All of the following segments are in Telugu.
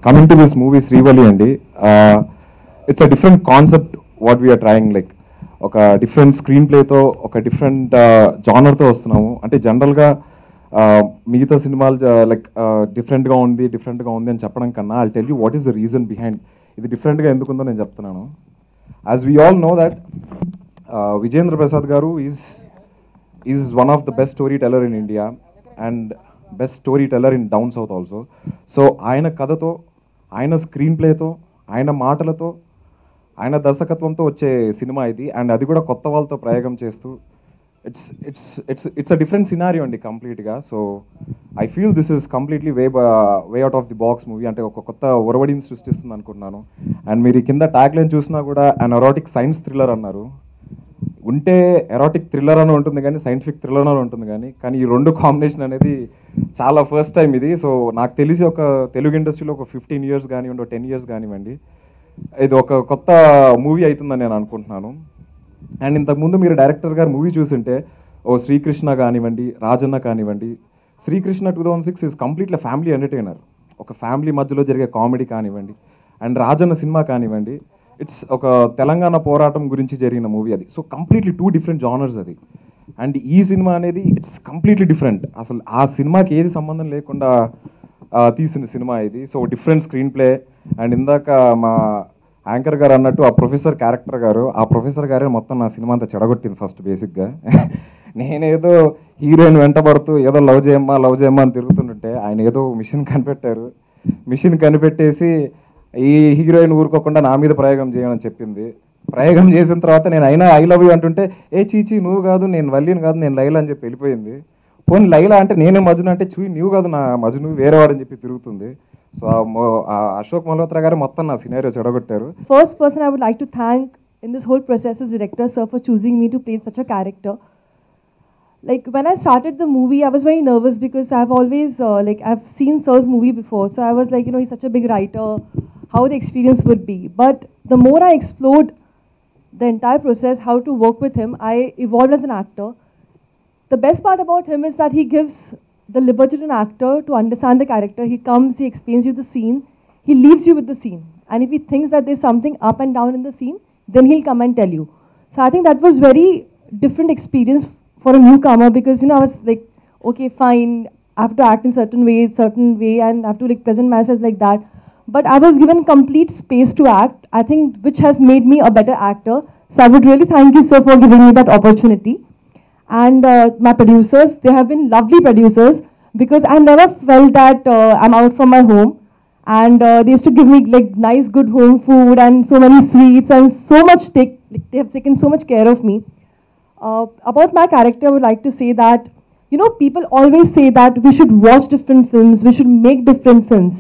coming to this movie Srivalli andi, it's a different concept what we are trying, like ఒక డిఫరెంట్ స్క్రీన్ ప్లేతో ఒక డిఫరెంట్ జానర్తో వస్తున్నాము. అంటే జనరల్గా మిగతా సినిమాలు లైక్ డిఫరెంట్గా ఉంది అని చెప్పడం కన్నా I'll tell you what is the reason behind ఇది డిఫరెంట్గా ఎందుకుందో నేను చెప్తున్నాను. As we all know that Vijayendra Prasad గారు is one of the best story teller in India and best story teller in down south also. So ఆయన కథతో, ఆయన స్క్రీన్ ప్లేతో, ఆయన మాటలతో, ఆయన దర్శకత్వంతో వచ్చే సినిమా ఇది. అండ్ అది కూడా కొత్త వాళ్ళతో ప్రయోగం చేస్తూ ఇట్స్ అ డిఫరెంట్ సినారియో అండి కంప్లీట్గా. So I feel this is completely way out of the box movie. అంటే ఒక కొత్త ఒరవడిని సృష్టిస్తుంది అనుకుంటున్నాను. అండ్ మీరు కింద ట్యాగ్ లైన్ చూసినా కూడా అన్ ఎరోటిక్ సైన్స్ థ్రిల్లర్ అన్నారు. ఉంటే ఎరోటిక్ థ్రిల్లర్ అని ఉంటుంది కానీ సైంటిఫిక్ థ్రిల్లర్ అని ఉంటుంది కానీ ఈ రెండు కాంబినేషన్ అనేది చాలా ఫస్ట్ టైం ఇది. సో నాకు తెలిసి ఒక తెలుగు ఇండస్ట్రీలో ఒక 15 years కానివ్వండి, 10 years కానివ్వండి, ఇది ఒక కొత్త మూవీ అవుతుందని నేను అనుకుంటున్నాను. అండ్ ఇంతకుముందు మీరు డైరెక్టర్ గారు మూవీ చూసింటే శ్రీకృష్ణ కానివ్వండి, రాజన్న కానివ్వండి. Srikrishna 2006 is completely family entertainer, ఒక ఫ్యామిలీ మధ్యలో జరిగే కామెడీ కానివ్వండి. అండ్ రాజన్న సినిమా కానివ్వండి, ఇట్స్ ఒక తెలంగాణ పోరాటం గురించి జరిగిన మూవీ అది. సో కంప్లీట్లీ 2 different జానర్స్ అది. అండ్ ఈ సినిమా అనేది ఇట్స్ కంప్లీట్లీ డిఫరెంట్. అసలు ఆ సినిమాకి ఏది సంబంధం లేకుండా తీసిన సినిమా ఇది. So different screenplay. And ఇందాక మా యాంకర్ గారు అన్నట్టు ఆ ప్రొఫెసర్ క్యారెక్టర్ గారు, ఆ ప్రొఫెసర్ గారే మొత్తం నా సినిమా అంతా చెడగొట్టింది ఫస్ట్ బేసిక్గా. నేనేదో హీరోయిన్ వెంటబడుతూ ఏదో లవ్ చేయమ్మా అని తిరుగుతుంటే ఆయన ఏదో మిషన్ కనిపెట్టారు. మిషన్ కనిపెట్టేసి ఈ హీరోయిన్ ఊరుకోకుండా నా మీద ప్రయోగం చేయమని చెప్పింది. ప్రయోగం చేసిన తర్వాత నేను అయినా ఐ లవ్ యూ అంటుంటే చీచి నువ్వు కాదు, నేను వల్లిని కాదు, నేను లైలా అని చెప్పి వెళ్ళిపోయింది. పోనీ లైలా అంటే నేనే మజ్ను అంటే నువ్వు కాదు నా మజ్ను వేరేవాడని చెప్పి తిరుగుతుంది. సో అశోక్ మల్హోత్రా గారు మొత్తం నా scenario చెడగొట్టారు. First person I would like to thank in this whole process is director sir for choosing me to play such a character. Like when I started the movie, I was very nervous because I've always I've seen sir's movie before, so I was like, he's such a big writer, how the experience would be. But the more I explored the entire process, how to work with him, I evolved as an actor. The best part about him is that he gives the liberty to an actor to understand the character. He comes, he explains you the scene, he leaves you with the scene. And if he thinks that there's something up and down in the scene, then he'll come and tell you. So I think that was very different experience for a newcomer because, I was like, okay, fine, I have to act in certain way, and I have to present myself like that. But I was given complete space to act, I think, which has made me a better actor. So I would really thank you, sir, for giving me that opportunity. And my producers, they have been lovely producers because I never felt that I'm out from my home. And they used to give me nice, good home food and so many sweets and so much they have taken so much care of me. About my character, I would like to say that, people always say that we should watch different films, we should make different films.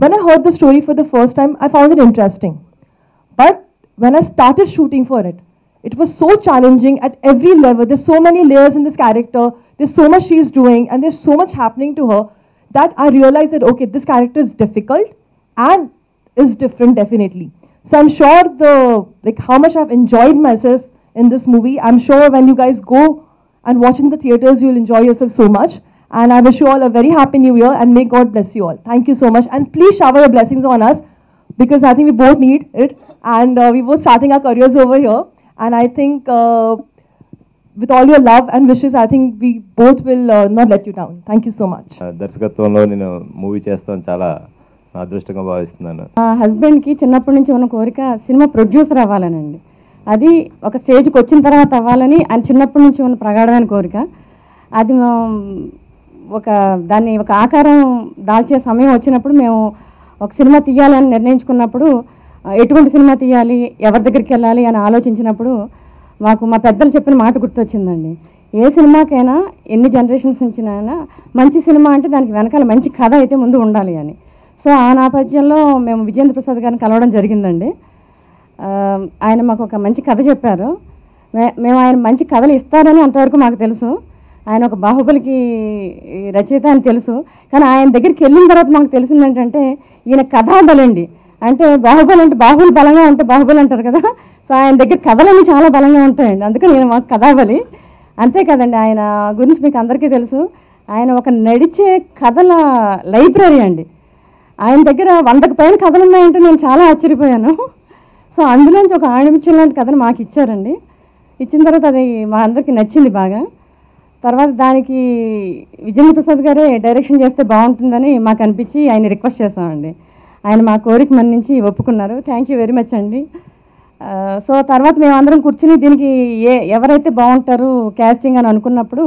When I heard the story for the first time, I found it interesting. But when I started shooting for it, it was so challenging at every level. There's so many layers in this character. There's so much she's doing and there's so much happening to her that I realized that, okay, this character is difficult and is different definitely. So I'm sure how much I've enjoyed myself in this movie. I'm sure when you guys go and watch in the theaters, you'll enjoy yourself so much. And I wish you all a very happy new year and may God bless you all. Thank you so much. And please shower your blessings on us because I think we both need it. And we're both starting our careers over here. And I think with all your love and wishes, I think we both will not let you down. Thank you so much. దర్శకత్వంలో నేను మూవీ చేస్తాను చాలా అదృష్టంగా భావిస్తున్నాను. మా హస్బెండ్కి చిన్నప్పటి నుంచి ఉన్న కోరిక సినిమా ప్రొడ్యూసర్ అవ్వాలనండి. అది ఒక స్టేజ్కి వచ్చిన తర్వాత అవ్వాలని ఆయన చిన్నప్పటి నుంచి ఉన్న ప్రగాఢమైన కోరిక. అది దాన్ని ఒక ఆకారం దాల్చే సమయం వచ్చినప్పుడు మేము ఒక సినిమా తీయాలని నిర్ణయించుకున్నప్పుడు ఎటువంటి సినిమా తీయాలి, ఎవరి దగ్గరికి వెళ్ళాలి అని ఆలోచించినప్పుడు మాకు మా పెద్దలు చెప్పిన మాట గుర్తొచ్చిందండి. ఏ సినిమాకైనా ఎన్ని జనరేషన్స్ నుంచినైనా మంచి సినిమా అంటే దానికి వెనకాల మంచి కథ అయితే ముందు ఉండాలి అని. సో ఆ నేపథ్యంలో మేము విజేంద్ర ప్రసాద్ గారిని కలవడం జరిగిందండి. ఆయన మాకు ఒక మంచి కథ చెప్పారు. మేము ఆయన మంచి కథలు ఇస్తారని అంతవరకు మాకు తెలుసు. ఆయన ఒక బాహుబలికి రచయిత అని తెలుసు. కానీ ఆయన దగ్గరికి వెళ్ళిన తర్వాత మాకు తెలిసింది ఏంటంటే ఈయన కథాబలండి. అంటే బాహుబలి అంటే బాహుబలి బలంగా ఉంటే బాహుబలి అంటారు కదా. సో ఆయన దగ్గర కథలన్నీ చాలా బలంగా ఉంటాయండి. అందుకని నేను మాకు కథాబలి. అంతే కదండి, ఆయన గురించి మీకు అందరికీ తెలుసు. ఆయన ఒక నడిచే కథల లైబ్రరీ అండి. ఆయన దగ్గర 100కు పైన కథలు ఉన్నాయంటే నేను చాలా ఆశ్చర్యపోయాను. సో అందులోంచి ఒక ఆణిముత్యం లాంటి కథను మాకు ఇచ్చారండి. ఇచ్చిన తర్వాత అది మా అందరికీ నచ్చింది బాగా. తర్వాత దానికి విజేంద్ర ప్రసాద్ గారే డైరెక్షన్ చేస్తే బాగుంటుందని మాకు అనిపించి ఆయన రిక్వెస్ట్ చేసామండి. ఆయన మా కోరిక మన్నించి ఒప్పుకున్నారు. థ్యాంక్ యూ వెరీ మచ్ అండి. సో తర్వాత మేమందరం కూర్చుని దీనికి ఎవరైతే బాగుంటారు క్యాస్టింగ్ అని అనుకున్నప్పుడు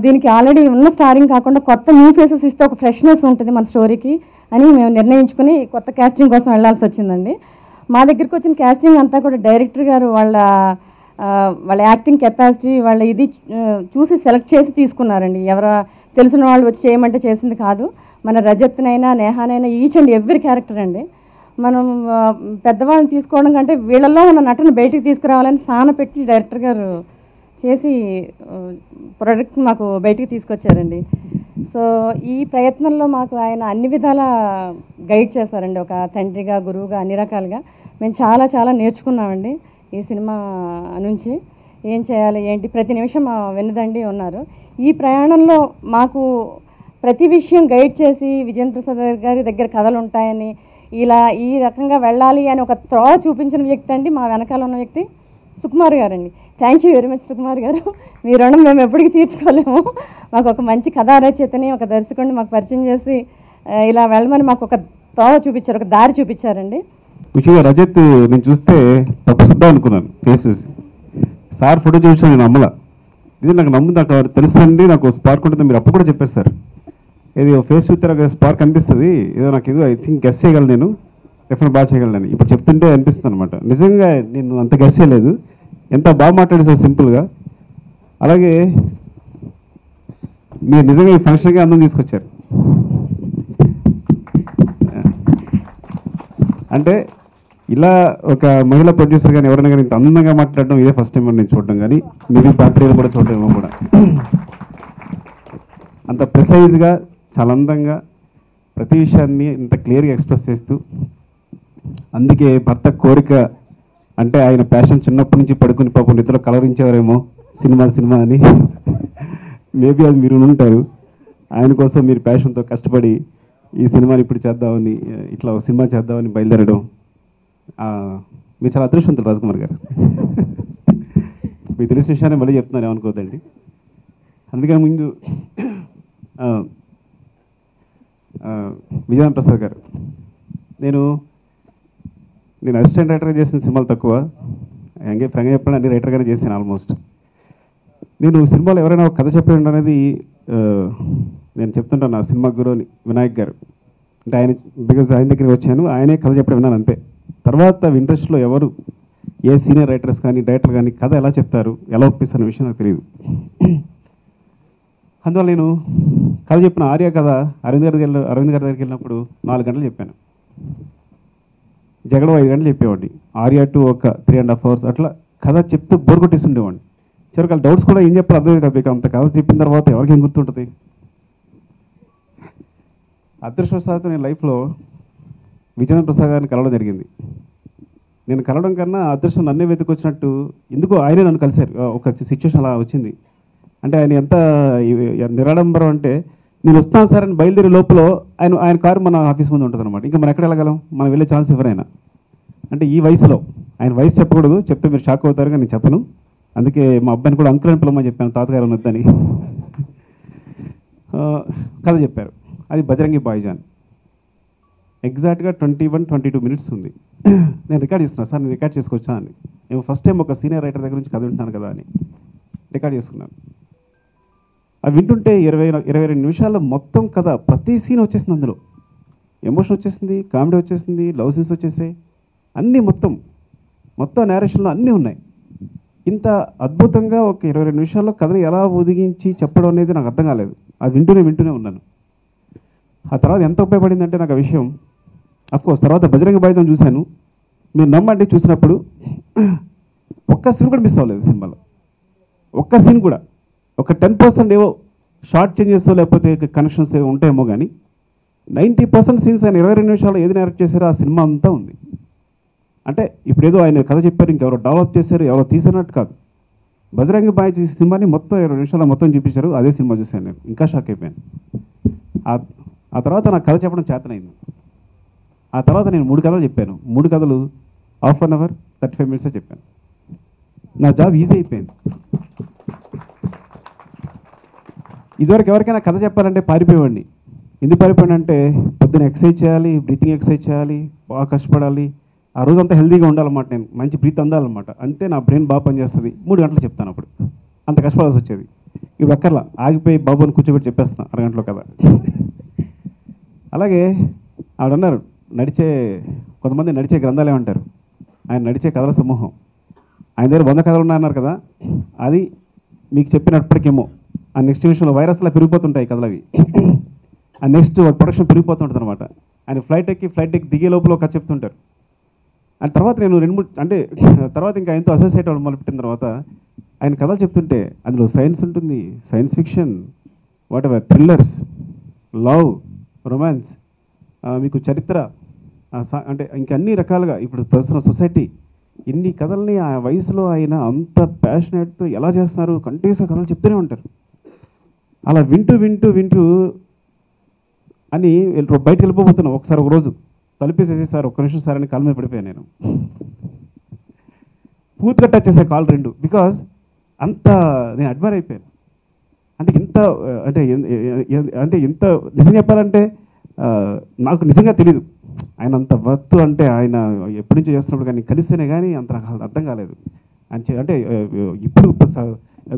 దీనికి ఆల్రెడీ ఉన్న స్టారింగ్ కాకుండా కొత్త న్యూ ఫేసెస్ ఇస్తే ఒక ఫ్రెష్నెస్ ఉంటుంది మన స్టోరీకి అని మేము నిర్ణయించుకుని కొత్త క్యాస్టింగ్ కోసం వెళ్ళాల్సి వచ్చిందండి. మా దగ్గరికి వచ్చిన క్యాస్టింగ్ అంతా కూడా డైరెక్టర్ గారు వాళ్ళ యాక్టింగ్ కెపాసిటీ వాళ్ళ ఇది చూసి సెలెక్ట్ చేసి తీసుకున్నారండి. తెలిసిన వాళ్ళు వచ్చి చేయమంటే చేసింది కాదు. మన రజత్నైనా నేహానైనా ఈచ్ అండ్ ఎవ్రీ క్యారెక్టర్ అండి. మనం పెద్దవాళ్ళని తీసుకోవడం కంటే వీళ్ళల్లో ఉన్న నటన బయటికి తీసుకురావాలని సాన పెట్టి డైరెక్టర్ గారు చేసి ప్రొడక్ట్ మాకు బయటికి తీసుకొచ్చారండి. సో ఈ ప్రయత్నంలో మాకు ఆయన అన్ని విధాల గైడ్ చేశారండి. ఒక తండ్రిగా, గురువుగా, అన్ని రకాలుగా మేము చాలా చాలా నేర్చుకున్నామండి ఈ సినిమా నుంచి. ఏం చేయాలి ఏంటి ప్రతి నిమిషం మా వెన్నుదండి ఉన్నారు. ఈ ప్రయాణంలో మాకు ప్రతి విషయం గైడ్ చేసి విజేంద్ర ప్రసాద్ గారి దగ్గర కథలు ఉంటాయని ఇలా ఈ రకంగా వెళ్ళాలి అని ఒక త్రోవ చూపించిన వ్యక్తి అండి మా వెనకాల ఉన్న వ్యక్తి సుకుమార్ గారండి. Thank you very much Sukumar గారు. మీ రుణం మేము ఎప్పటికీ తీర్చుకోలేము. మాకు ఒక మంచి కథా రచయితని ఒక దర్శకుడిని మాకు పరిచయం చేసి ఇలా వెళ్ళమని మాకు ఒక త్రోవ చూపించారు, ఒక దారి చూపించారండి. ముఖ్యంగా రజత్ నేను చూస్తే తప్పుసిద్దాం అనుకున్నాను ఫేస్ చూసి. సార్ ఫోటో చూసాను నేను నమ్మలా. ఇది నాకు నాకు తెలుస్తుంది, నాకు స్పార్క్ ఉంటుంది. మీరు అప్పుడు కూడా చెప్పారు సార్, ఇది ఫేస్ చూస్తే నాకు స్పార్క్ అనిపిస్తుంది, ఏదో నాకు ఏదో ఐ థింక్ గెస్ చేయగలను, నేను డెఫినెట్ బాగా చేయగలను. ఇప్పుడు చెప్తుంటే అనిపిస్తుంది అనమాట. నిజంగా నేను అంత గెస్ చేయలేదు. ఎంత బాగా మాట్లాడేసారు సింపుల్గా. అలాగే మీరు నిజంగా ఈ ఫంక్షన్గా అందం తీసుకొచ్చారు. అంటే ఇలా ఒక మహిళా ప్రొడ్యూసర్ కానీ ఎవరైనా కానీ ఇంత అందంగా మాట్లాడడం ఇదే ఫస్ట్ టైం నేను చూడడం, కానీ మేబీ పాత్రలు కూడా చూడడం కూడా అంత ప్రిసైజ్గా చాలా అందంగా ప్రతి విషయాన్ని ఇంత క్లియర్గా ఎక్స్ప్రెస్ చేస్తూ, అందుకే భర్త కోరిక అంటే ఆయన ప్యాషన్ చిన్నప్పటి నుంచి పడుకుని పాపం నిద్రలో కలరించేవారేమో సినిమా అని. మేబీ అది మీరు ఉంటారు. ఆయన కోసం మీరు ప్యాషన్తో కష్టపడి ఈ సినిమాని ఇప్పుడు చేద్దామని, ఇట్లా ఒక సినిమా చేద్దామని బయలుదేరడం మీరు చాలా అదృష్టవంతులు రాజ్కుమార్ గారు. మీకు తెలిసిన విషయాన్ని మళ్ళీ చెప్తున్నాను, ఏమనుకోవద్దండి. అందుకని ముందు విజయన్ ప్రసాద్ గారు, నేను అసిస్టెంట్ రైటర్గా చేసిన సినిమాలు తక్కువ, ఫ్రెండ్గా చెప్పండి అన్ని రైటర్గానే చేశాను ఆల్మోస్ట్. నేను సినిమాలో ఎవరైనా ఒక కథ చెప్పడం అనేది నేను చెప్తుంటాను. నా సినిమా గురు వినాయక్ గారు అంటే ఆయన, బికాజ్ ఆయన దగ్గరికి వచ్చాను, ఆయనే కథ చెప్పడం విన్నాను అంతే. తర్వాత ఇండస్ట్రీలో ఎవరు ఏ సీనియర్ రైటర్స్ కానీ డైరెక్టర్ కానీ కథ ఎలా చెప్తారు, ఎలా ఒప్పిస్తారు అనే విషయం నాకు తెలియదు. అందువల్ల నేను కథ చెప్పిన ఆర్య కథ అరవింద్ గారి దగ్గరికి వెళ్ళినప్పుడు 4 గంటలు చెప్పాను. జగడం 5 గంటలు చెప్పేవాడిని. ఆర్య టు ఒక 3.5 hours అట్లా కథ చెప్తూ బోర్ కొట్టేస్తుండేవాడిని. చివరికి డౌట్స్ కూడా ఏం చెప్పాలి అర్థం కాదు. మీకు అంత కథ చెప్పిన తర్వాత ఎవరికి ఏం గుర్తుంటుంది. అదృష్టవశాత్తు నేను లైఫ్లో విజేంద్ర ప్రసాద్ గారిని కలవడం జరిగింది. నేను కలవడం కన్నా అదృష్టం నన్నే వెతుకొచ్చినట్టు ఎందుకో ఆయనే నన్ను కలిశారు. ఒక సిచ్యువేషన్ అలా వచ్చింది. అంటే ఆయన ఎంత నిరాడంబరం అంటే, నేను వస్తాను సార్ అని బయలుదేరే లోపల ఆయన కారు మన ఆఫీస్ ముందు ఉంటుంది అనమాట. ఇంకా మనం ఎక్కడ వెళ్ళగలం, మనం వెళ్ళే ఛాన్స్ ఎవరైనా. అంటే ఈ వయసులో ఆయన వయసు చెప్పకూడదు, చెప్తే మీరు షాక్ అవుతారు, కానీ నేను చెప్పను. అందుకే మా అబ్బాయిని కూడా అంకుల్ అని పిలవమని చెప్పాను, తాతగారు ఉన్నదని. కథ చెప్పారు. అది బజరంగి భాయిజాన్. ఎగ్జాక్ట్గా 21-22 minutes ఉంది. నేను రికార్డ్ చేస్తున్నాను సార్, నేను రికార్డ్ చేసుకొచ్చా అని. నేను ఫస్ట్ టైం ఒక సీనియర్ రైటర్ దగ్గర నుంచి కథ వింటున్నాను కదా అని రికార్డ్ చేసుకున్నాను. అవి వింటుంటే 22 నిమిషాల్లో మొత్తం కథ ప్రతి సీన్ వచ్చేసింది. అందులో ఎమోషన్ వచ్చేసింది, కామెడీ వచ్చేసింది, లవ్ సీన్స్ వచ్చేసాయి, అన్నీ మొత్తం నేరేషన్లో అన్నీ ఉన్నాయి. ఇంత అద్భుతంగా ఒక 22 నిమిషాల్లో కథని ఎలా ఒదిగించి చెప్పడం అనేది నాకు అర్థం కాలేదు. అది వింటూనే ఉన్నాను. ఆ తర్వాత ఎంత ఉపయోగపడిందంటే నాకు ఆ విషయం, అఫ్కోర్స్ తర్వాత బజరంగి భాయిజాన్ చూశాను. మీరు నమ్మండి, చూసినప్పుడు ఒక్క సీన్ కూడా మిస్ అవ్వలేదు సినిమాలో. ఒక్క సీన్ కూడా, ఒక 10% ఏవో షార్ట్ చేంజెస్ లేకపోతే కనెక్షన్స్ ఏవో ఉంటాయేమో, కానీ 90% సీన్స్ ఆయన 22 నిమిషాలు ఏది డైరెక్ట్ చేశారో ఆ సినిమా అంతా ఉంది. అంటే ఇప్పుడు ఏదో ఆయన కథ చెప్పారు, ఇంకెవరో డెవలప్ చేశారు, ఎవరో తీసినట్టు కాదు. బజరంగి భాయిజాన్ సినిమాని మొత్తం 20 నిమిషాలు మొత్తం చూపించారు. అదే సినిమా చూశాను నేను, ఇంకా షాక్ అయిపోయాను. ఆ తర్వాత నాకు కథ చెప్పడం చేతనైంది. ఆ తర్వాత నేను 3 కథలు చెప్పాను. 3 కథలు ½ అన్ అవర్ 35 minutes చెప్పాను. నా జాబ్ ఈజీ అయిపోయింది. ఇదివరకు ఎవరికైనా కథ చెప్పాలంటే పారిపోయేవాడిని. ఎందుకు పారిపోయానంటే పొద్దున ఎక్సర్సైజ్ చేయాలి, బ్రీతింగ్ ఎక్సర్సైజ్ చేయాలి, బాగా కష్టపడాలి, ఆ రోజంతా హెల్తీగా ఉండాలన్నమాట. నేను మంచి బ్రీత్ అందాలన్నమాట. అంతే నా బ్రెయిన్ బాగా పనిచేస్తుంది. 3 గంటలు చెప్తాను. అప్పుడు అంత కష్టపడాల్సి వచ్చేది. ఇప్పుడు అక్కర్లా, ఆగిపోయి బాబుని కూర్చోబెట్టి చెప్పేస్తాను అరగంటలో కథ. అలాగే ఆవిడన్నారు కొంతమంది నడిచే గ్రంథాలు ఏమంటారు, ఆయన నడిచే కథల సమూహం. ఆయన దగ్గర 100 కథలు ఉన్నాయన్నారు కదా, అది మీకు చెప్పినప్పటికేమో ఆ నెక్స్ట్ విషయంలో వైరస్లా పెరిగిపోతుంటాయి కథలు అవి. ఆ నెక్స్ట్ ప్రొడక్షన్ పెరిగిపోతుంటుంది అనమాట. ఆయన ఫ్లైట్ ఎక్కి దిగే లోపల ఒక కథ చెప్తుంటారు. అండ్ తర్వాత నేను 2-3 అంటే తర్వాత ఇంకా ఆయనతో అసోసియేట్ అవ్వడం మొదలుపెట్టిన తర్వాత ఆయన కథలు చెప్తుంటే అందులో సైన్స్ ఉంటుంది, science fiction, what ever, thrillers, love, romance, మీకు చరిత్ర, అంటే ఇంకా అన్ని రకాలుగా ఇప్పుడు ప్రస్తుతం సొసైటీ, ఇన్ని కథల్ని ఆ వయసులో ఆయన అంత ప్యాషనేట్తో ఎలా చేస్తున్నారు, కంటిన్యూస్గా కథలు చెప్తూనే ఉంటారు. అలా వింటూ అని బయటకు వెళ్ళిపోతున్నాం. ఒకసారి ఒక రోజు తలిపేసేసి, సార్ ఒక్క నిమిషం సార్ అని కాలు మీద పడిపోయాను నేను. పూర్తిగా టచ్ చేసే కాల్ 2, బికాజ్ అంత నేను అడ్మైర్ అయిపోయాను. అంటే ఇంత నిజం చెప్పాలంటే నాకు నిజంగా తెలీదు ఆయన అంత వర్త్. అంటే ఆయన ఎప్పటి నుంచో చేస్తున్నప్పుడు కానీ కలిస్తేనే కానీ అంత నాకు అర్థం కాలేదు. అంటే ఇప్పుడు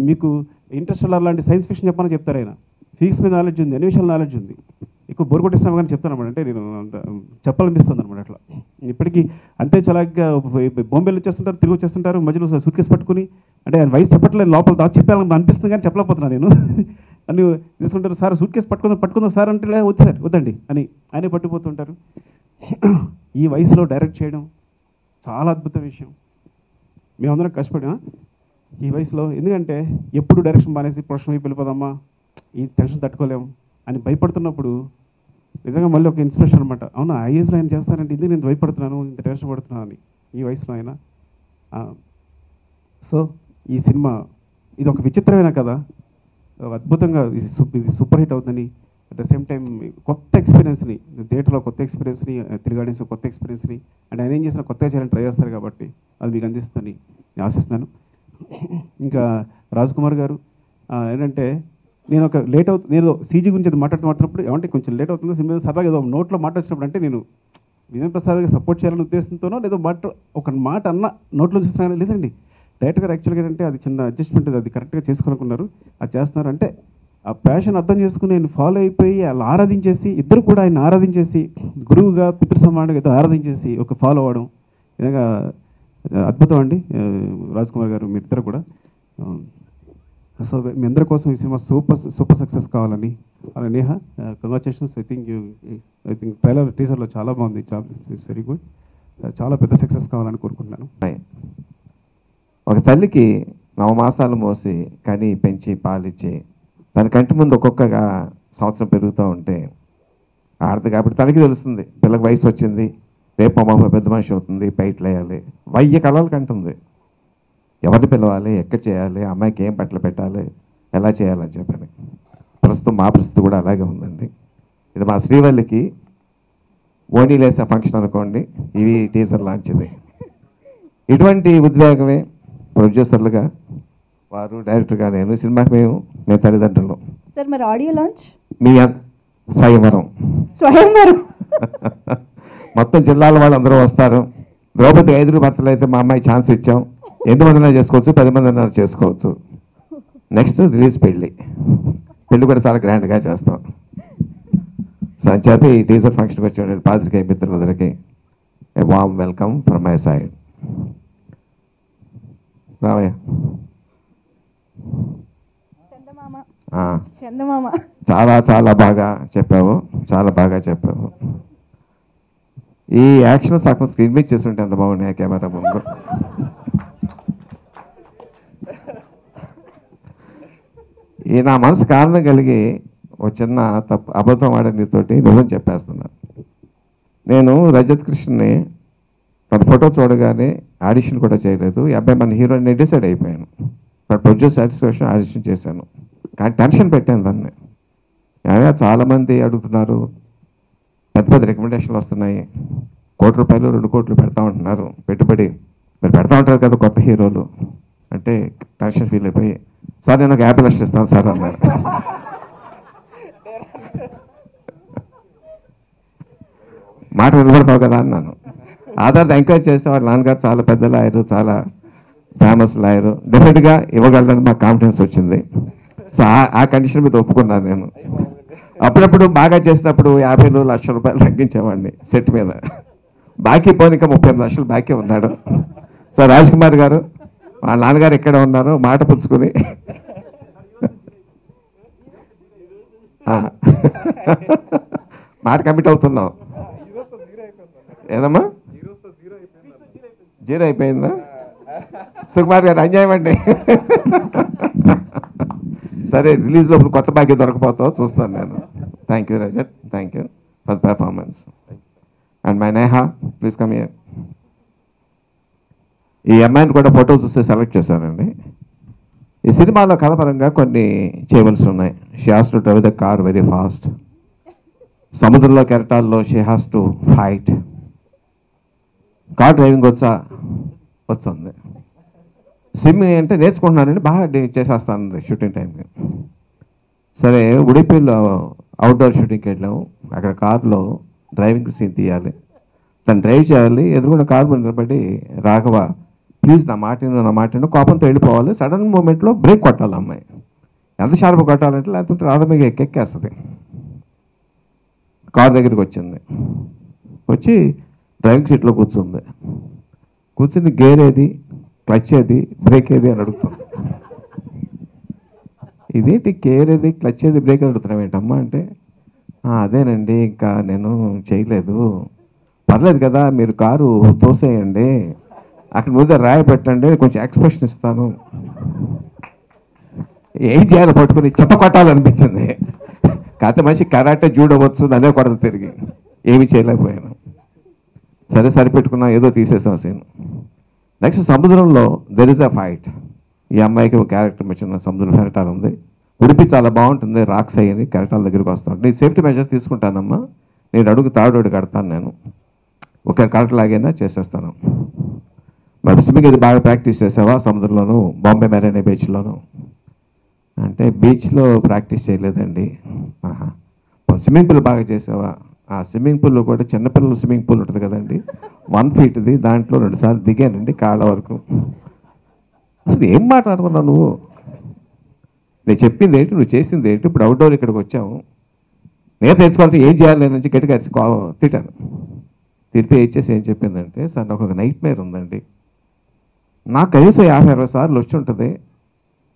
మీకు ఇంటర్స్టెల్లార్ లాంటి సైన్స్ ఫిక్షన్ చెప్పాలని చెప్తారు. ఆయన ఫిజిక్స్ మీద నాలెడ్జ్ ఉంది, అన్ని విషయాల నాలెడ్జ్ ఉంది. ఎక్కువ బోర్ కొట్టేసినా కానీ చెప్తాను అనమాట. అంటే నేను అంత చెప్పాలనిపిస్తుంది అనమాట. అట్లా ఇప్పటికీ అంతే చలాగ్గా బాంబేలో వచ్చేస్తుంటారు, తిరిగి వచ్చేస్తుంటారు, మధ్యలో సూట్ కేసు పట్టుకుని. అంటే ఆయన వయసు చెప్పట్లేదు, లోపల చెప్పాలని అనిపిస్తుంది కానీ చెప్పలేకపోతున్నాను నేను. అన్ని తీసుకుంటారు, సార్ సూట్ కేసు పట్టుకుందాం సార్ అంటే వద్దు సార్ వద్దండి అని ఆయనే పట్టుకుపోతుంటారు. ఈ వయసులో డైరెక్ట్ చేయడం చాలా అద్భుత విషయం. మేమందరం కష్టపడినా ఈ వయసులో, ఎందుకంటే ఎప్పుడు డైరెక్షన్ మానేసి ప్రొఫెషన్ వైపు వెళ్ళిపోదామా, ఈ టెన్షన్ తట్టుకోలేము అని భయపడుతున్నప్పుడు నిజంగా మళ్ళీ ఒక ఇన్స్పిరేషన్ అనమాట. అవునా, ఆ ఏజ్లో ఆయన చేస్తానంటే ఇది నేను భయపడుతున్నాను, ఇంత టెన్షన్ పడుతున్నాను అని ఈ వయసులో ఆయన. సో ఈ సినిమా ఇది ఒక విచిత్రమైన కథ, అద్భుతంగా ఇది సూపర్ హిట్ అవుతుందని, అట్ ద సేమ్ టైం కొత్త ఎక్స్పీరియన్స్ని, థియేటర్లో కొత్త ఎక్స్పీరియన్స్ని, తెలుగు ఆడియన్స్ కొత్త ఎక్స్పీరియన్స్ని, అండ్ ఆయన ఏం చేసిన కొత్తగా చేయాలని ట్రై చేస్తారు కాబట్టి అది మీకు అందిస్తుందని నేను ఆశిస్తున్నాను. ఇంకా రాజ్ కుమార్ గారు ఏంటంటే, నేను ఒక లేట్ అవుతుంది, నేను సీజీ గురించి అది మాట్లాడుతున్నప్పుడు ఏమంటే కొంచెం లేట్ అవుతుందో సినిమా సరదాగా ఏదో నోట్లో మాట్లాడినప్పుడు, అంటే నేను విజయ్ ప్రసాద్గా సపోర్ట్ చేయాలనే ఉద్దేశంతోనో లేదో ఒక మాట అన్న నోట్లో చూస్తున్నాను, లేదండి డైరెక్టర్ గారు యాక్చువల్గా అంటే అది చిన్న అడ్జస్ట్మెంట్, అది కరెక్ట్గా చేసుకోనుకున్నారు, అది చేస్తున్నారు. అంటే ఆ ప్యాషన్ అర్థం చేసుకుని నేను ఫాలో అయిపోయి అలా ఆరాధించేసి, ఇద్దరు కూడా ఆయన ఆరాధించేసి, గురువుగా పితృ సమానంగా ఏదో ఆరాధించేసి ఒక ఫాలో అవ్వడం నిజంగా అద్భుతం అండి. రాజ్ కుమార్ గారు మీరిద్దరు కూడా. సో మీ అందరి కోసం ఈ సినిమా సూపర్ సక్సెస్ కావాలని. అలా Neha, congratulations. I think trailer టీజర్లో చాలా బాగుంది, ఇట్స్ వెరీ గుడ్. చాలా పెద్ద సక్సెస్ కావాలని కోరుకుంటున్నాను. ఒక తల్లికి 9 మాసాలు మోసి కని పెంచి పాలిచ్చి తన కంటి ముందు ఒక్కొక్కగా సంవత్సరం పెరుగుతూ ఉంటే ఆడదు కాబట్టి తనకి తెలుస్తుంది, పిల్లకి వయసు వచ్చింది, రేపు అమ్మ పెద్ద మనిషి అవుతుంది, బయటలు వేయాలి, 1000 కళలు కంటుంది. ఎవరిని పిలవాలి, ఎక్కడ చేయాలి, అమ్మాయికి ఏం బట్టలు పెట్టాలి, ఎలా చేయాలని చెప్పని. ప్రస్తుతం మా పరిస్థితి కూడా అలాగే ఉందండి. ఇది మా శ్రీవల్లికి ఓనీలేసే ఫంక్షన్ అనుకోండి, ఇవి టీజర్ లాంచ్ది. ఇటువంటి ఉద్వేగమే ప్రొడ్యూసర్లుగా వారు, డైరెక్టర్గా నేను, సినిమాకి మేము తల్లిదండ్రులు. సార్ మరి ఆడియో లాంచ్ మీ స్వయంవరం మొత్తం జిల్లాల వాళ్ళు అందరూ వస్తారు. ద్రౌపది 5 భర్తలు అయితే మా అమ్మాయి ఛాన్స్ ఇచ్చాం, 8 మందినా చేసుకోవచ్చు, 10 మందినా చేసుకోవచ్చు. నెక్స్ట్ రిలీజ్ పెళ్ళి కూడా చాలా గ్రాండ్గా చేస్తాం. సో అని చెప్పి ఈ టీజర్ ఫంక్షన్కి వచ్చే పాత్రికేయ మిత్రులందరికీ a warm welcome from my side. రావయ్య. చాలా చాలా బాగా చెప్పావు, చాలా బాగా చెప్పావు. ఈ యాక్షన్ సగం స్క్రీన్ మీద చేస్తుంటే ఎంత బాగున్నాయి కెమెరా ముందు. ఈ నా మనసు కారణం కలిగి ఒక చిన్న అబద్ధం ఆడనితోటి నిజం చెప్పేస్తున్నాను. నేను రజత్ కృష్ణని తన ఫోటో చూడగానే ఆడిషన్ కూడా చేయలేదు, ఈ అబ్బాయి మన హీరోని డిసైడ్ అయిపోయాను. బట్ ప్రొడ్యూస్ సాటిస్ఫాక్షన్ ఆడిషన్ చేశాను, కానీ టెన్షన్ పెట్టాను దాన్ని. చాలామంది అడుగుతున్నారు, పెద్ద పెద్ద రికమెండేషన్లు వస్తున్నాయి, ₹1 2 కోట్లు పెడతా ఉంటున్నారు పెట్టుబడి, మీరు పెడతా ఉంటారు కదా కొత్త హీరోలు అంటే టెన్షన్ ఫీల్ అయిపోయి, సార్ నేను ఒక 50 లక్షలు ఇస్తాను సార్ అన్నాడు. మాట నిలబడతావు కదా అన్నాను. ఆధార్ ఎంకరేజ్ చేస్తే వాళ్ళ నాన్నగారు చాలా పెద్ద లాయరు, చాలా ఫేమస్ లాయరు, డెఫినెట్గా ఇవ్వగలరని మాకు కాన్ఫిడెన్స్ వచ్చింది. సో ఆ కండిషన్ మీద ఒప్పుకున్నాను నేను. అప్పుడప్పుడు బాగా చేసినప్పుడు 50 లక్షల రూపాయలు తగ్గించేవాడిని సెట్ మీద. బాకీ పోనిక 35 లక్షలు బాకీ ఉన్నాడు. సో రాజ్ కుమార్ గారు వాళ్ళ నాన్నగారు ఎక్కడ ఉన్నారో మాట పుచ్చుకుని మాట కమిట్ అవుతున్నావు. ఏదమ్మా జీరో అయిపోయిందా? సుకుమార్ గారు అన్యాయం అండి. సరే రిలీజ్ లోపల కొత్త బాకీ దొరకపోతావు చూస్తాను నేను. Thank you Rajat, thank you for performance. And my Neha please come here. ఈ అమ్మాయిని కూడా ఫోటో చూస్తే సెలెక్ట్ చేశానండి. ఈ సినిమాలో కథపరంగా కొన్ని చేయవలసి ఉన్నాయి. She has to drive the car very fast. సముద్రంలో కెరటాల్లో she has to fight. Car driving వచ్చింది. స్విమ్మింగ్ అంటే నేర్చుకుంటున్నానండి, బాగా చేసేస్తాను షూటింగ్ టైంకి. సరే ఉడిపిలో అవుట్డోర్ షూటింగ్కి వెళ్ళాము. అక్కడ కారులో డ్రైవింగ్ సీన్ తీయాలి, తను డ్రైవ్ చేయాలి. ఎదురుకున్న కారు మీద నిలబడి, రాఘవ ప్లీజ్ నా మాటను కోపంతో వెళ్ళిపోవాలి. సడన్ మూమెంట్లో బ్రేక్ కొట్టాలి అమ్మాయి. ఎంత షార్ప్ కొట్టాలంటే లేకపోతే రాధమిగా ఎక్కేస్తుంది. కారు దగ్గరికి వచ్చింది, వచ్చి డ్రైవింగ్ సీట్లో కూర్చుని గేర్ ఏది, క్లచ్ ఏది, బ్రేక్ ఏది అని అడుగుతుంది. ఇదేంటి గేర్ ఏది, క్లచ్ ఏది, బ్రేక్ అడుగుతున్నాం ఏంటమ్మా అంటే, అదేనండి ఇంకా నేను చేయలేదు. పర్లేదు కదా మీరు కారు తోసేయండి, అక్కడ ముందే రాయి పెట్టండి, కొంచెం ఎక్స్ప్రెషన్ ఇస్తాను. ఏం చేయాలో పట్టుకుని చెత్త కొట్టాలనిపించింది. కాకపోతే మనిషి కరాటే జూడవచ్చు, దానే కొడత తిరిగి ఏమి చేయలేకపోయాను. సరే సరిపెట్టుకున్నా, ఏదో తీసేసాం సీన్. నెక్స్ట్ సముద్రంలో దెర్ ఇస్ అ ఫైట్. ఈ అమ్మాయికి ఒక క్యారెక్టర్ మెచ్చిన సముద్రం కెరటాలు ఉంది. ఉడిపి చాలా బాగుంటుంది, రాక్స్ అయ్యి కెరటాల దగ్గరికి వస్తూ ఉంటాను. నేను సేఫ్టీ మెజర్స్ తీసుకుంటానమ్మా, నేను అడుగు తాడు కడతాను, నేను ఒక కరెక్ట్ లాగైనా చేసేస్తాను. మరి స్విమ్మింగ్ ఇది బాగా ప్రాక్టీస్ చేసావా సముద్రంలోను, బాంబే మెరైనా బీచ్లోను అంటే, బీచ్లో ప్రాక్టీస్ చేయలేదండి. స్విమ్మింగ్ పూల్ బాగా చేసావా? ఆ స్విమ్మింగ్ పూల్లో కూడా చిన్నపిల్లలు స్విమ్మింగ్ పూల్ ఉంటుంది కదండి, 1 ఫీట్ది, దాంట్లో 2 సార్లు దిగానండి కాళ్ళ వరకు. అసలు ఏం మాట్లాడుతున్నావు నువ్వు? నేను చెప్పింది ఏంటి, నువ్వు చేసింది ఏంటి? ఇప్పుడు అవుట్డోర్ ఇక్కడికి వచ్చాము, నేను తెచ్చుకోవాలంటే ఏం చేయాలి నేను నుంచి గట్టిగా తిట్టాను. తిడితే ఇచ్చేసి ఏం చెప్పిందంటే, సార్ నాకు ఒక నైట్ మేర్ ఉందండి, నాకు కనీసం 50-60 సార్లు వచ్చి ఉంటుంది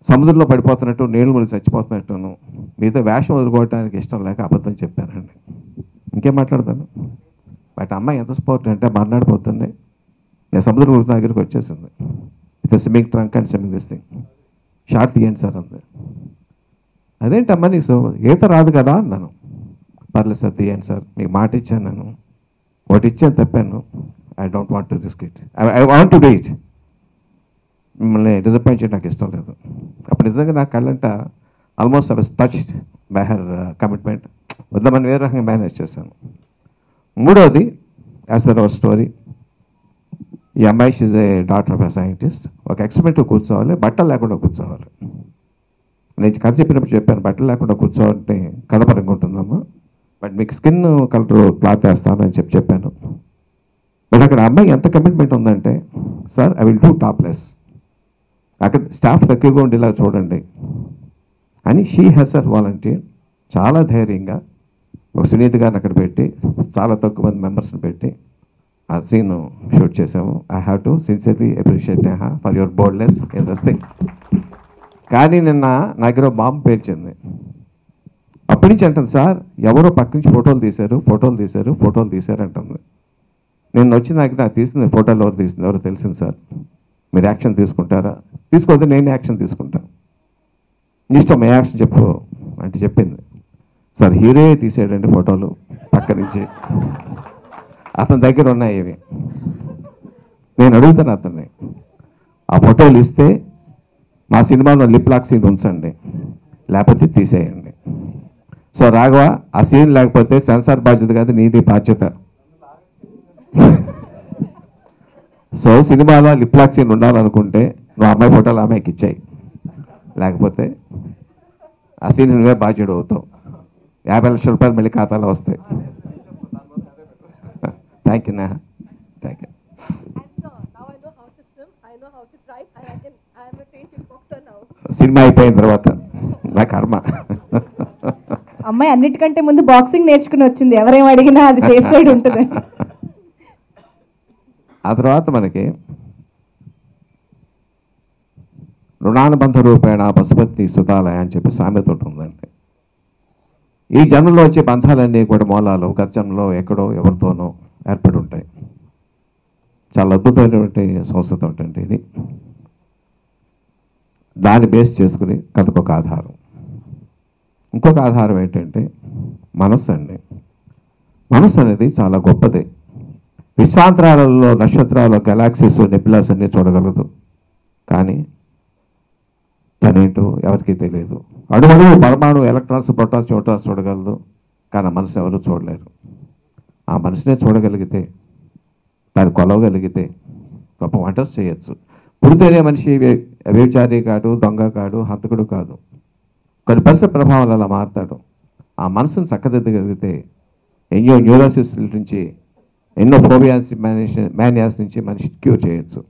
సముద్రంలో పడిపోతున్నట్టు, నీళ్ళు మునిగి చచ్చిపోతున్నట్టును, మీతో వేషం వదులుకోవడానికి ఇష్టం లేక అబద్ధం చెప్పానండి. ఇంకేం మాట్లాడతాను? బట్ అమ్మాయి ఎంత స్పోర్ట్ అంటే, మర్నాడు పొద్దున్నే నేను సముద్రం దగ్గరికి వచ్చేసింది with swimming trunk and swimming this thing. Short తీయండి సార్ అంది. అదేంటమ్మా నీకు ఈత రాదు కదా అన్నాను. పర్లేదు సార్ తీయండి సార్, మీకు మాట ఇచ్చాను, నేను ఒకటి ఇచ్చాను తప్పాను, I don't want to risk it, I want to do it. మిమ్మల్ని డిసప్పాయింట్ చేయడం నాకు ఇష్టం లేదు. అప్పుడు నిజంగా నా కళ్ళంట almost I was touched by her commitment. వద్దామని వేరే రకంగా మేనేజ్ చేశాను. మూడవది, యాజ్ పర్ అవర్ స్టోరీ, ఈ అమ్మాయి she's a daughter of a scientist. ఒక ఎక్స్పెరిమెంట్ కూర్చోవాలి, బట్టలు లేకుండా కూర్చోవాలి. నేను కథ చెప్పినప్పుడు చెప్పాను, బట్టలు లేకుండా కూర్చోవాలంటే కథపరంగా ఉంటుందమ్మా, బట్ మీకు స్కిన్ కలర్ క్లాత్ వేస్తాను అని చెప్పాను. బట్ అక్కడ అమ్మాయి ఎంత కమిట్మెంట్ ఉందంటే, sir I will do topless, అక్కడ స్టాఫ్ తక్కువగా ఉండేలా చూడండి అని షీ హెస్ హర్ వాలంటీర్. చాలా ధైర్యంగా ఒక సునీత గారిని అక్కడ పెట్టి, చాలా తక్కువ మంది మెంబర్స్ని పెట్టి ఆ సీన్ షూట్ చేసాము. I have to sincerely appreciate Neha for your boldness in this thing. కానీ నిన్న నా దగ్గర బాంబు పేల్చింది. అప్పటి నుంచి అంటుంది, సార్ ఎవరో పక్క నుంచి ఫోటోలు తీశారు అంటుంది. నేను వచ్చి నాకు తీసింది ఫోటోలు ఎవరు తీసింది ఎవరో తెలిసింది సార్, మీరు యాక్షన్ తీసుకుంటారా? తీసుకోవద్దు, నేను యాక్షన్ తీసుకుంటాను, ఇష్టం ఏ యాక్షన్ చెప్పు అంటే చెప్పింది. సార్ హీరో తీసాడండి ఫోటోలు పక్క నుంచి, అతని దగ్గర ఉన్నాయి ఇవి. నేను అడుగుతాను అతన్ని, ఆ ఫోటోలు ఇస్తే మా సినిమాలో లిప్ లాక్ సీన్ ఉంచండి, లేకపోతే తీసేయండి. సో రాఘవ, ఆ సీన్ లేకపోతే సెన్సార్ బాధ్యత కాదు, నీది బాధ్యత. సో సినిమాలో లిప్లాక్ సీన్ ఉండాలనుకుంటే నువ్వు అమ్మాయి ఫోటోలు అమ్మాయికి ఇచ్చాయి, లేకపోతే ఆ సీన్ నువ్వే బాధ్యుడు అవుతావు. 50 లక్షల రూపాయలు మళ్ళీ ఖాతాలో వస్తాయి. Thank you. Thank you. Cinema అయిపోయిన తర్వాత నా కర్మ. అమ్మాయి అన్నిటికంటే ముందు బాక్సింగ్ నేర్చుకుని వచ్చింది, ఎవరేం అడిగినా అది సేఫ్ సైడ్ ఉంటుంది. ఆ తర్వాత మనకి రుణానుబంధ రూపేణ పశుపతి సుతాలయ అని చెప్పి సామెత ఒకటి ఉందండి. ఈ జన్మలో వచ్చే బంధాలన్నీ కూడా మూలాలు గత జన్మలో ఎక్కడో ఎవరితోనో ఏర్పడి ఉంటాయి. చాలా అద్భుతమైనటువంటి సంస్థ ఉంటుంది ఇది. దాన్ని బేస్ చేసుకుని కథకు ఒక ఆధారం. ఇంకొక ఆధారం ఏంటంటే మనస్సు అండి. మనస్సు అనేది చాలా గొప్పది. విశ్వాంతరాలలో, నక్షత్రాలు, గెలాక్సీస్, నెబులాస్ అన్నీ చూడగలదు, కానీ తనేంటో ఎవరికీ తెలియదు. అడుగడుగు పరమాణు, ఎలక్ట్రాన్స్, ప్రోటాన్స్, న్యూట్రాన్స్ చూడగలదు, కానీ ఆ మనసుని ఎవరు చూడలేరు. ఆ మనసునే చూడగలిగితే, దాన్ని కొలవగలిగితే గొప్ప వంటర్స్ చేయొచ్చు. పుడితేనే మనిషి వ్యభిచారి కాదు, దొంగ కాదు, హంతకుడు కాదు. కొన్ని పరిసర ప్రభావాలు అలా మారుతాడు. ఆ మనసును చక్కదిద్దగలిగితే ఎన్నో న్యూరోసిస్ నుంచి, ఎన్నో ఫోబియాస్, మేనియాస్ నుంచి మనిషి క్యూర్ చేయొచ్చు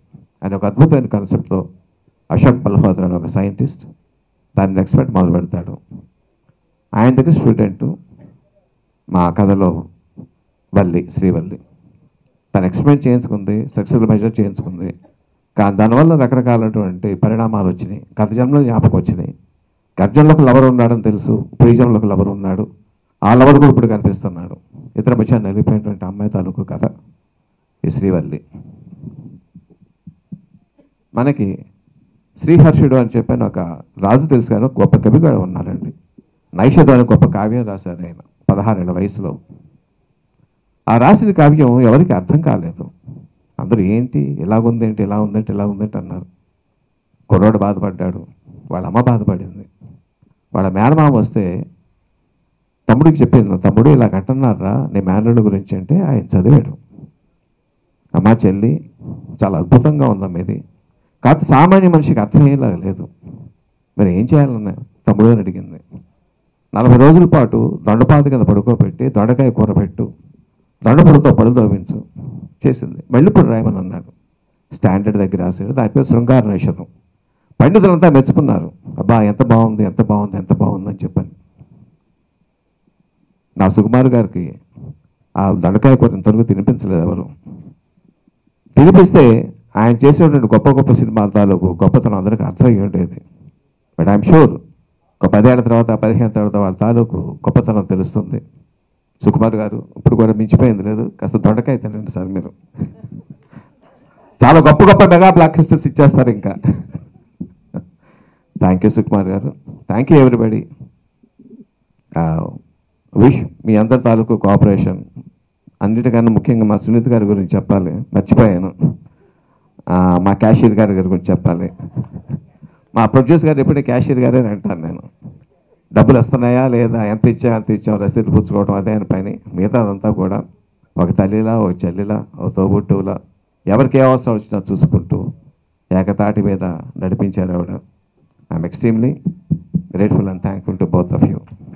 అని ఒక అద్భుతమైన కాన్సెప్ట్తో అశోక్ మల్హోత్రా అని ఒక సైంటిస్ట్ దాన్ని ఎక్స్పెరిమెంట్ మొదలు పెడతాడు. ఆయన దగ్గర స్టూడెంట్ మా కథలో వల్లి, శ్రీవల్లి. తను ఎక్స్పెరిమెంట్ చేయించుకుంది, సక్సెస్ఫుల్ మెజర్ చేయించుకుంది, కానీ దానివల్ల రకరకాలటువంటి పరిణామాలు వచ్చినాయి. గత జన్మలో జ్ఞాపకం వచ్చినాయి. గత జన్మలో ఒక లవర్ ఉన్నాడని తెలుసు, ఇప్పుడు ఈ జన్మలో ఒక లవర్ ఉన్నాడు. ఆ లవర్ కూడా ఇప్పుడు కనిపిస్తున్నాడు. ఇతర మధ్య నలిగిపోయినటువంటి అమ్మాయి తాలూకు కథ ఈ శ్రీవల్లి. మనకి శ్రీహర్షుడు అని చెప్పిన ఒక రాజు తెలుసు కానీ గొప్ప కవి కూడా ఉన్నారండి. నైషధం అని గొప్ప కావ్యం రాశారు ఆయన 16 ఏళ్ల వయసులో. ఆ రాసిన కావ్యం ఎవరికి అర్థం కాలేదు. అందరూ ఏంటి ఇలాగుంది, ఏంటి ఇలా ఉందంటే ఇలా ఉందంటే అన్నారు. కుర్రోడు బాధపడ్డాడు, వాళ్ళ అమ్మ బాధపడింది. వాళ్ళ మేనమామ వస్తే తమ్ముడికి చెప్పింది, తమ్ముడు ఇలా అంటున్నారా నీ మేనరుడు గురించి అంటే ఆయన చదివాడు. అమ్మ చెల్లి చాలా అద్భుతంగా ఉందమ్మ ఇది, కాకపోతే సామాన్య మనిషికి అర్థమయ్యేలా లేదు, మరి ఏం చేయాలన్నా తమ్ముడు అని అడిగింది. 40 రోజుల పాటు దొండపాత కింద పడుకోబెట్టి దొండకాయ కూర పెట్టు, దొండపొడితో పళ్ళు తోవించు చేసింది. మళ్ళీప్పుడు రాయమని అన్నాడు. స్టాండర్డ్ దగ్గర రాశాడు. దాని పేరు శృంగార నైషధం. పండితులంతా మెచ్చుకున్నారు, అబ్బా ఎంత బాగుంది, ఎంత బాగుంది, ఎంత బాగుంది అని చెప్పాను. నా సుకుమార్ గారికి ఆ దొండకాయ కూర ఇంతవరకు తినిపించలేదు ఎవరు. తినిపిస్తే ఆయన చేసేటువంటి గొప్ప గొప్ప సినిమాల తాలూకు గొప్పతనం అందరికీ అర్థమయ్యి ఉండేది. బట్ ఐఎమ్ షూర్ ఒక 10 ఏళ్ల తర్వాత, 15 ఏళ్ల తర్వాత వాళ్ళ తాలూకు గొప్పతనం తెలుస్తుంది. సుకుమార్ గారు ఇప్పుడు కూడా మించిపోయింది లేదు, కాస్త దొండకాయ తినండి సార్ మీరు. చాలా గొప్ప గొప్ప మెగా బ్లాక్ బస్టర్స్ ఇచ్చేస్తారు ఇంకా. థ్యాంక్ యూ సుకుమార్ గారు. Thank you everybody. Wish me అందరి తాలూకు కోఆపరేషన్. అన్నిటికన్నా ముఖ్యంగా మా సునీత్ గారి గురించి చెప్పాలి, మర్చిపోయాను. మా క్యాషియర్ గారి గురించి చెప్పాలి. మా ప్రొడ్యూసర్ గారు ఎప్పుడే క్యాషియర్ గారే అంటాను నేను. డబ్బులు వస్తున్నాయా లేదా, ఎంత ఇచ్చాం రసీదు పుచ్చుకోవడం అదే అని పని. మిగతా అదంతా కూడా ఒక తల్లిలా, ఒక చెల్లిలా, ఒక తోబుట్టువులా ఎవరికి ఏ అవసరం వచ్చినా చూసుకుంటూ ఏకతాటి మీద నడిపించారు ఆవిడ. I'm extremely grateful and thankful to both of you.